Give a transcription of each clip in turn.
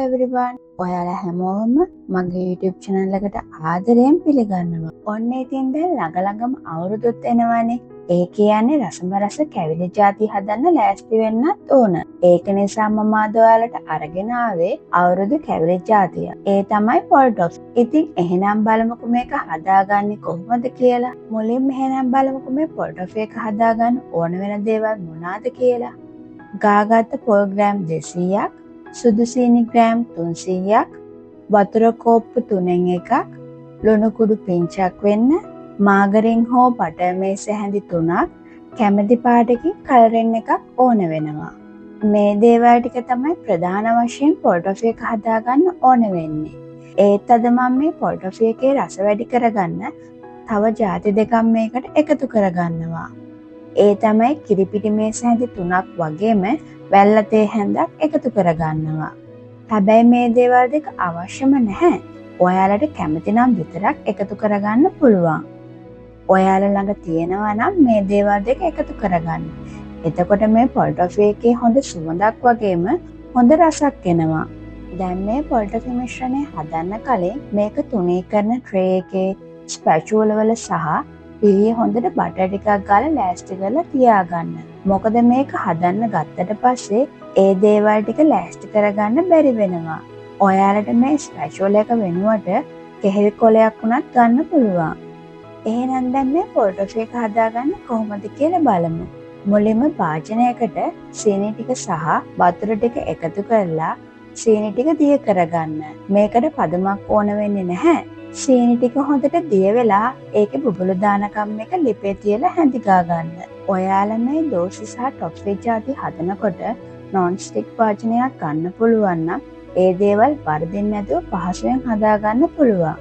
everyone. ඔයාලා හැමෝම මගේ YouTube channel එකට ආදරයෙන් පිළිගන්නවා. ඔන්න ඉතින් දැන් ළඟම අවුරුදුත් එනවනේ. ඒ කියන්නේ රසම රස කැවිලි ಜಾති හදන්න ලෑස්ති වෙන්නත් ඕන. ඒක නිසා මම අද ඔයාලට අරගෙන ආවේ අවුරුදු කැවිලි ಜಾතිය. ඒ තමයි පොල්ටොෆ්. ඉතින් එහෙනම් බලමුකෝ මේක හදාගන්නේ කොහොමද කියලා. මුලින්ම එහෙනම් බලමුකෝ මේ පොල්ටොෆ් එක හදාගන්න ඕන වෙන දේවල් මොනවාද කියලා. ගාගත්ත පොල් ග්‍රෑම් 200ක්, සුදු සීනි ග්‍රෑම් 300ක්, වතුර කෝප්පු 3න් එකක්, ලුණු කුඩු පිංචක් වෙන්න, මාගරින් හෝ බටර් මේස් හැඳි 3ක්, කැමති පාටකින් කලරින් එකක් ඕන වෙනවා. මේ දේවල් ටික තමයි ප්‍රධාන වශයෙන් පොල්ටොෆ් එක හදාගන්න ඕන වෙන්නේ. ඒත් අද මම මේ පොල්ටොෆ් එකේ රස වැඩි කරගන්න තව ಜಾති දෙකක් මේකට එකතු කරගන්නවා. ඒ තමයි කිරිපිටි මේස් හැඳි 3ක් වගේම වැල්ල තේ හැඳක් එකතු කරගන්නවා. හැබැයි මේ දේවල් දෙක අවශ්‍යම නැහැ. ඔයාලට කැමති නම් විතරක් එකතු කරගන්න පුළුවන්. ඔයාලා ළඟ තියෙනවා නම් මේ දේවල් දෙක එකතු කරගන්න. එතකොට මේ පොල්ටොෆ් එකේ හොඳ සුවඳක් වගේම හොඳ රසක් එනවා. දැන් මේ පොල්ටොෆ් මිශ්‍රණය හදන්න කලින් මේක තුනී කරන ට්‍රේ එකේ ස්පැචුලා වල සහ පිළිය හොඳට බටර් ටිකක් ගාලා ලෑස්ති කරලා තියාගන්න. මොකද මේක හදන්න ගත්තට පස්සේ ඒ දේවල් ටික ලෑස්ති කරගන්න බැරි වෙනවා. ඔයාලට මේ ස්පැචුලා එක වෙනුවට කෙහෙල් කොලයක් වුණත් ගන්න පුළුවන්. එහෙනම් දැන් මේ පොල්ටොෆ් එක හදාගන්න කොහොමද කියලා බලමු. මුලින්ම භාජනයකට සීනි ටික සහ වතුර ටික එකතු කරලා සීනි ටික දිය කරගන්න. මේකට පදමක් ඕන වෙන්නේ නැහැ. සීනි ටික හොඳට දිය වෙලා ඒකේ බුබුලු දානකම් එක ලිපේ තියලා හැඳි ගා ගන්න. ඔයාලා මේ දෝසි සහ ටොෆි ಜಾති හදනකොට non stick භාජනයක් ගන්න පුළුවන් නම් ඒ දේවල් වර්ධින්න නැතුව පහසුවෙන් හදා ගන්න පුළුවන්.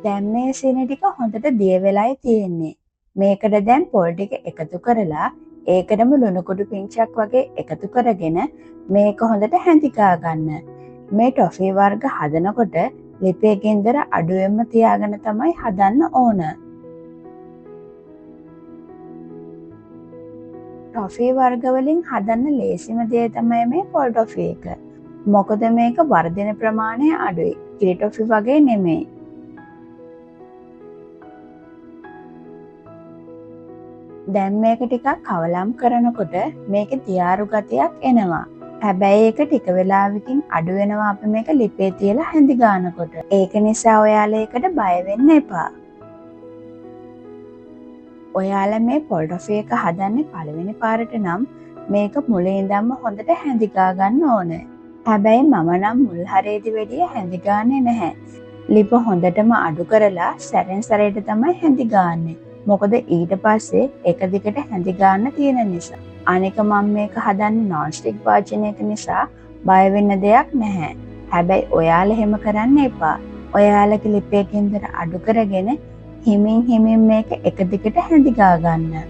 දැන් මේ සීනි ටික හොඳට දිය වෙලායි තියෙන්නේ. මේකට දැන් පොල් ටික එකතු කරලා ඒකටම ලුණු කුඩු පිංචක් වගේ එකතු කරගෙන මේක හොඳට හැඳි ගා ගන්න. මේ ටොෆි වර්ග හදනකොට ලිපේ ගින්දර අඩුවෙන්ම තියාගෙන තමයි හදන්න ඕන. ටොෆි වර්ග වලින් හදන්න ලේසිම දේ තමයි මේ පොල් ටොෆි එක. මොකද මේක වර්ධන ප්‍රමාණය අඩුයි. කිරි ටොෆි වගේ නෙමෙයි. දැන් මේක ටිකක් කවලම් කරනකොට මේකේ තියාරු ගතියක් එනවා. හැබැයි ඒක ටික වෙලාවකින් අඩු වෙනවා අපි මේක ලිපේ තියලා හැඳි ගන්නකොට. ඒක නිසා ඔයාලා ඒකට බය වෙන්න එපා. ඔයාලා මේ පොල්ටොෆ් එක හදන්නේ පළවෙනි පාරට නම් මේක මුලින් ඉඳන්ම හොඳට හැඳි ගා ගන්න ඕනේ. හැබැයි මම නම් මුල් හරේදී වැඩිය හැඳි ගාන්නේ නැහැ. ලිප හොඳටම අඩු කරලා සැරෙන් සැරේට තමයි හැඳි ගාන්නේ. මොකද ඊට පස්සේ එක දිගට හැඳි ගන්න තියෙන නිසා. අනික මම මේක හදන්නේ non stick භාජනයක නිසා බය වෙන්න දෙයක් නැහැ. හැබැයි ඔයාලා එහෙම කරන්න එපා. ඔයාලගේ ලිපේ ගින්දර අඩු කරගෙන හිමින් මේක එක දිගට හැඳි ගා ගන්න.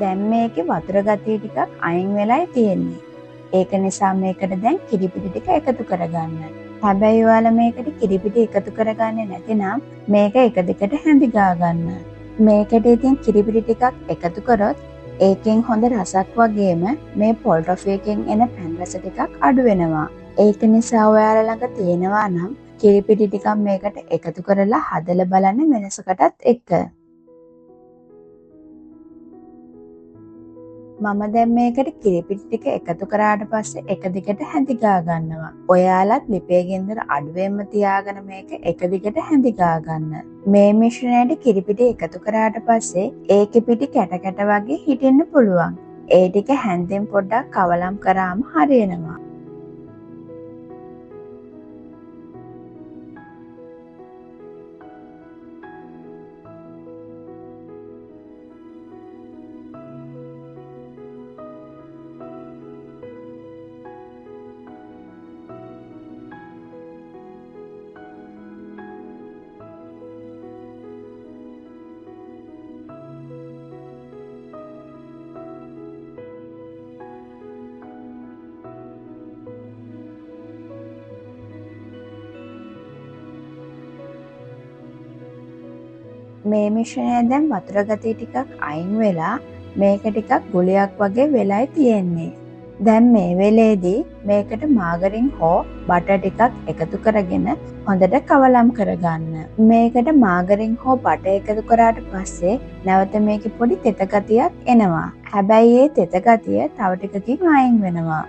දැන් මේකේ වතුර ගතිය ටිකක් අයින් වෙලායි තියෙන්නේ. ඒක නිසා මේකට දැන් කිරිපිටි ටික එකතු කරගන්න. හැබැයි ඔයාලා මේකට කිරිපිටි එකතු කරගන්නේ නැතිනම් මේක එක දිගට හැඳි ගා ගන්න. මේකට ඉතින් කිරිපිටි ටිකක් එකතු කරොත් ඒකෙන් හොඳ රසක් වගේම මේ පොල්ටොෆ් එකෙන් එන පැන් රස ටිකක් අඩු වෙනවා. ඒක නිසා ඔයාලා ළඟ තියෙනවා නම් කිරිපිටි ටිකක් මේකට එකතු කරලා හදලා බලන්න වෙනසකටත් එක්ක. මම දැන් මේකට කිරිපිටි ටික එකතු කරාට පස්සේ එක දිගට හැඳි ගා ගන්නවා. ඔයාලත් ලිපේ ගින්දර අඩුවෙන්ම තියාගෙන මේක එක දිගට හැඳි ගා ගන්න. මේ මිශ්‍රණයට කිරිපිටි එකතු කරාට පස්සේ ඒකේ පිටි කැට කැට වගේ හිටින්න පුළුවන්. ඒ ටික හැන්දෙන් පොඩ්ඩක් කවලම් කරාම හරියනවා. මේ මිශ්‍රණය දැන් වතුර ගතිය ටිකක් අයින් වෙලා මේක ටිකක් ගුලියක් වගේ වෙලයි තියෙන්නේ. දැන් මේ වෙලේදී මේකට මාගරින් හෝ බටර් ටිකක් එකතු කරගෙන හොඳට කවලම් කරගන්න. මේකට මාගරින් හෝ බටර් එකතු කරාට පස්සේ නැවත මේකේ පොඩි තෙත ගතියක් එනවා. හැබැයි ඒ තෙත ගතිය තව ටිකකින් අයින් වෙනවා.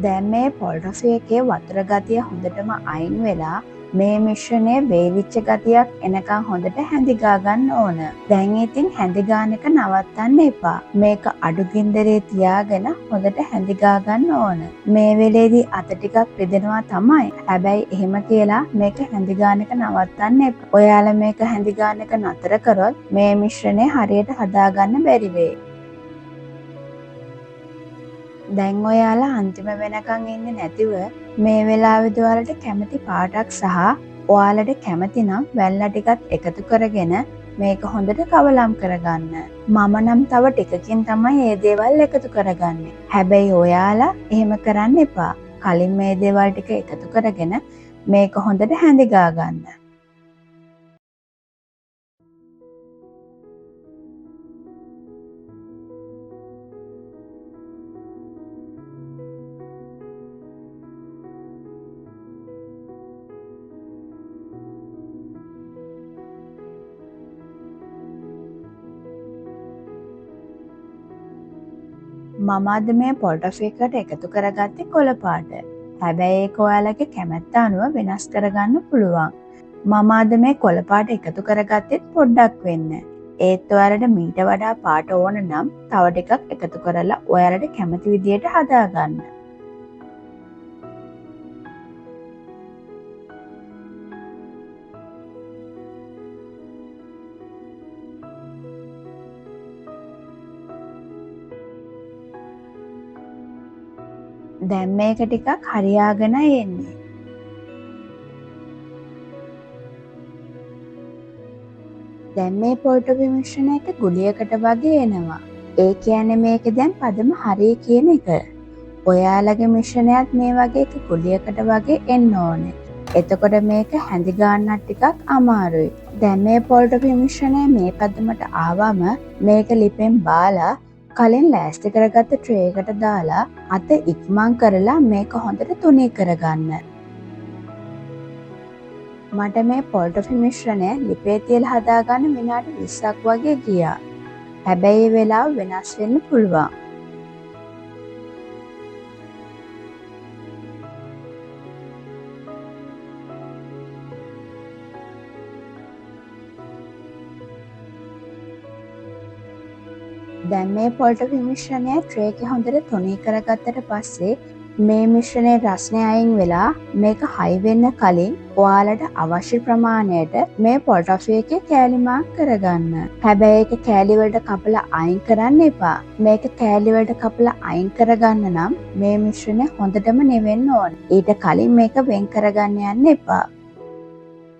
දැන් මේ පොල් රොෆි එකේ වතුර ගතිය හොඳටම අයින් වෙලා මේ මිශ්‍රණය වේවිච්ච ගතියක් එනකන් හොඳට හැඳිගා ගන්න ඕන. දැන් ඉතින් හැඳිගාන එක නවත්තන්න එපා. මේක අඩු ගින්දරේ තියාගෙන හොඳට හැඳිගා ගන්න ඕන. මේ වෙලේදී අත ටිකක් රිදෙනවා තමයි. හැබැයි එහෙම කියලා මේක හැඳිගාන එක නවත්තන්න එපා. ඔයාලා මේක හැඳිගාන එක නතර කරොත් මේ මිශ්‍රණය හරියට හදාගන්න බැරි වෙයි. දැන් ඔයාලා අන්තිම වෙනකන් ඉන්නේ නැතිව මේ වෙලාවේදී ඔයාලට කැමති පාටක් සහ ඔයාලට කැමති නම් වැල්ලා ටිකක් එකතු කරගෙන මේක හොඳට කවලම් කරගන්න. මම නම් තව ටිකකින් තමයි මේ දේවල් එකතු කරගන්නේ. හැබැයි ඔයාලා එහෙම කරන්න එපා. කලින් මේ දේවල් ටික එකතු කරගෙන මේක හොඳට හැඳිගා ගන්න. මම අද මේ පොල් රොෆි එකට එකතු කරගත්තේ කොළ පාට. හැබැයි ඒක ඔයාලගේ කැමැත්ත අනුව වෙනස් කරගන්න පුළුවන්. මම අද මේ කොළ පාට එකතු කරගත්තෙත් පොඩ්ඩක් වෙන්න. ඒත් ඔයාලට මීට වඩා පාට ඕන නම් තව ටිකක් එකතු කරලා ඔයාලට කැමති විදියට හදාගන්න. දැන් මේක ටිකක් හරියාගෙන එන්නේ. දැන් මේ පොල් රොෆි මිශ්‍රණය එක ගුලියකට වගේ එනවා. ඒ කියන්නේ මේක දැන් පදම හරිය කියන එක. ඔයාලගේ මිශ්‍රණයත් මේ වගේ එක ගුලියකට වගේ එන්න ඕනේ. එතකොට මේක හැඳි ගන්නත් ටිකක් අමාරුයි. දැන් මේ පොල් රොෆි මිශ්‍රණය මේ පදමට ආවම මේක ලිපෙන් බාලා කලින් ලෑස්ති කරගත්ත ට්‍රේ එකට දාලා අත ඉක්මන් කරලා මේක හොඳට තුනී කරගන්න. මට මේ පොල් රොෆි මිශ්‍රණය ලිපේ තියලා හදාගන්න විනාඩි 20ක් වගේ ගියා. හැබැයි ඒ වෙලාව වෙනස් වෙන්න පුළුවන්. දැන් මේ පොල් රොෆි මිශ්‍රණය ට්‍රේ එකේ හොඳට තුනී කරගත්තට පස්සේ මේ මිශ්‍රණයේ රසණය අයින් වෙලා මේක හයි වෙන්න කලින් ඔයාලට අවශ්‍ය ප්‍රමාණයට මේ පොල් රොෆි එකේ කෑලි මාක් කරගන්න. හැබැයි ඒක කෑලි වලට කපලා අයින් කරන්න එපා. මේක කෑලි වලට කපලා අයින් කරගන්න නම් මේ මිශ්‍රණය හොඳටම නිවෙන්න ඕන. ඊට කලින් මේක වෙන් කරගන්න යන්න එපා.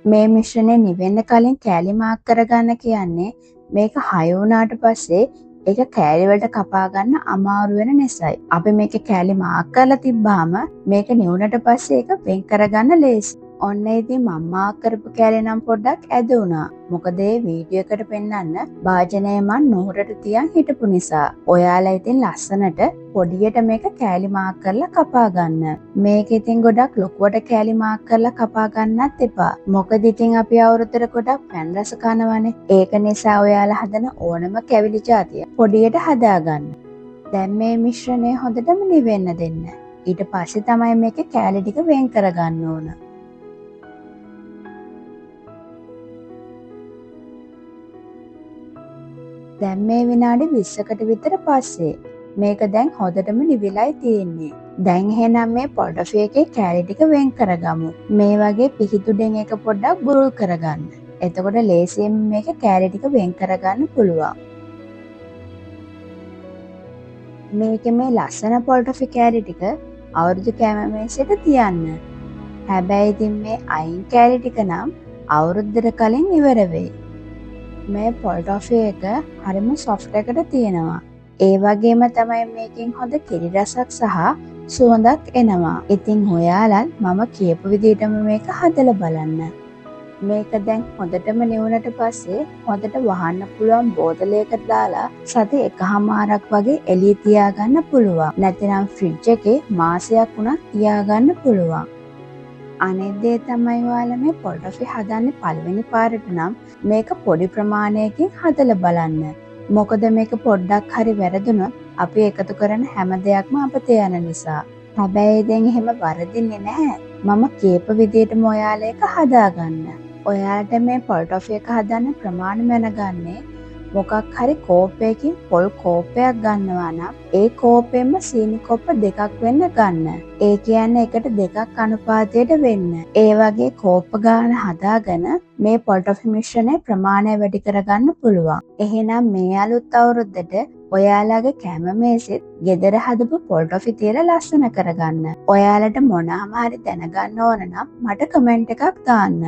මේ මිශ්‍රණය නිවෙන්න කලින් කෑලි මාක් කරගන්න කියන්නේ මේක හයි වුණාට පස්සේ ඒක කෑලි වලට කපා ගන්න අමාරු වෙන නිසායි. අපි මේක කෑලි මාක් කරලා තිබ්බාම මේක නිවුනට පස්සේ ඒක වෙන් කරගන්න ලේසි. ඔන්න ඉතින් මම මාක් කරපු කෑලි නම් පොඩ්ඩක් ඇද වුණා. මොකද මේ වීඩියෝ එකට පෙන්නන්න භාජනය මන් නුහුරට තියන් හිටපු නිසා. ඔයාලා ඉතින් ලස්සනට පොඩියට මේක කෑලි මාක් කරලා කපා ගන්න. මේක ඉතින් ගොඩක් ලොකුවට කෑලි මාක් කරලා කපා ගන්නත් එපා. මොකද ඉතින් අපි අවුරුද්දට ගොඩක් පැන් රස කනවනේ. ඒක නිසා ඔයාලා හදන ඕනම කැවිලි జాතිය පොඩියට හදාගන්න. දැන් මේ මිශ්‍රණය හොඳටම නිවෙන්න දෙන්න. ඊට පස්සේ තමයි මේකේ කෑලි ටික වෙන් කරගන්න ඕන. දැන් මේ විනාඩි 20කට විතර පස්සේ මේක දැන් හොඳටම නිවිලයි තියෙන්නේ. දැන් එහෙනම් මේ පොල් රොෆි එකේ කෑලි ටික වෙන් කරගමු. මේ වගේ පිහිටුඩෙන් එක පොඩ්ඩක් බුරුල් කරගන්න. එතකොට ලේසියෙන් මේක කෑලි ටික වෙන් කරගන්න පුළුවන්. මේකේ මේ ලස්සන පොල් රොෆි කෑලි ටික අවුරුදු කෑම මේසෙට තියන්න. හැබැයි ඉතින් මේ අයින් කෑලි ටික නම් අවුරුද්දට කලින් ඉවර වෙයි. මේ පොල් රොෆි එක හරිම සොෆ්ට් එකට තියෙනවා. ඒ වගේම තමයි මේකෙන් හොඳ කිරි රසක් සහ සුවඳක් එනවා. ඉතින් ඔයාලත් මම කියපු විදිහටම මේක හදලා බලන්න. මේක දැන් හොඳටම නිවුනට පස්සේ හොඳට වහන්න පුළුවන් බෝතලයකට දාලා සති 1මාරක් වගේ එළිය තියාගන්න පුළුවන්. නැතිනම් ෆ්‍රිජ් එකේ මාසයක් වුණත් තියාගන්න පුළුවන්. අනෙත් දේ තමයි ඔයාලා මේ පොල් ටොෆි හදන්නේ පළවෙනි පාරට නම් මේක පොඩි ප්‍රමාණයකින් හදලා බලන්න. මොකද මේක පොඩ්ඩක් හරි වැරදුනොත් අපි එකතු කරන හැම දෙයක්ම අපතේ යන නිසා. හැබැයි දැන් එහෙම වරදින්නේ නැහැ. මම කියපු විදිහටම ඔයාලා එක හදාගන්න. ඔයාලට මේ පොල් ටොෆි එක හදන්න ප්‍රමාණ දැනගන්නේ මොකක් හරි කෝපයකින් පොල් කෝපයක් ගන්නවා නම් ඒ කෝපෙම සීනි කොප්ප 2ක් වෙන්න ගන්න. ඒ කියන්නේ එකට 2ක් අනුපාතයට වෙන්න. ඒ වගේ කෝප්ප ගාන හදාගෙන මේ පොල් ටොෆි මිශ්‍රණය ප්‍රමාණය වැඩි කරගන්න පුළුවන්. එහෙනම් මේ අලුත් අවුරුද්දට ඔයාලගේ කැම මේසෙත් ගෙදර හදපු පොල් ටොෆි තියලා ලස්සන කරගන්න. ඔයාලට මොනවාම හරි දැනගන්න ඕන නම් මට කමෙන්ට් එකක් දාන්න.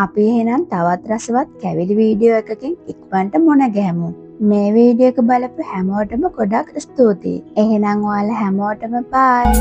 අපි එහෙනම් තවත් රසවත් කැවිලි වීඩියෝ එකකින් ඉක්මනට මුණ ගැහමු. මේ වීඩියෝ එක බලපු හැමෝටම ගොඩක් ස්තුතියි. එහෙනම් ඔයාලා හැමෝටම බයි.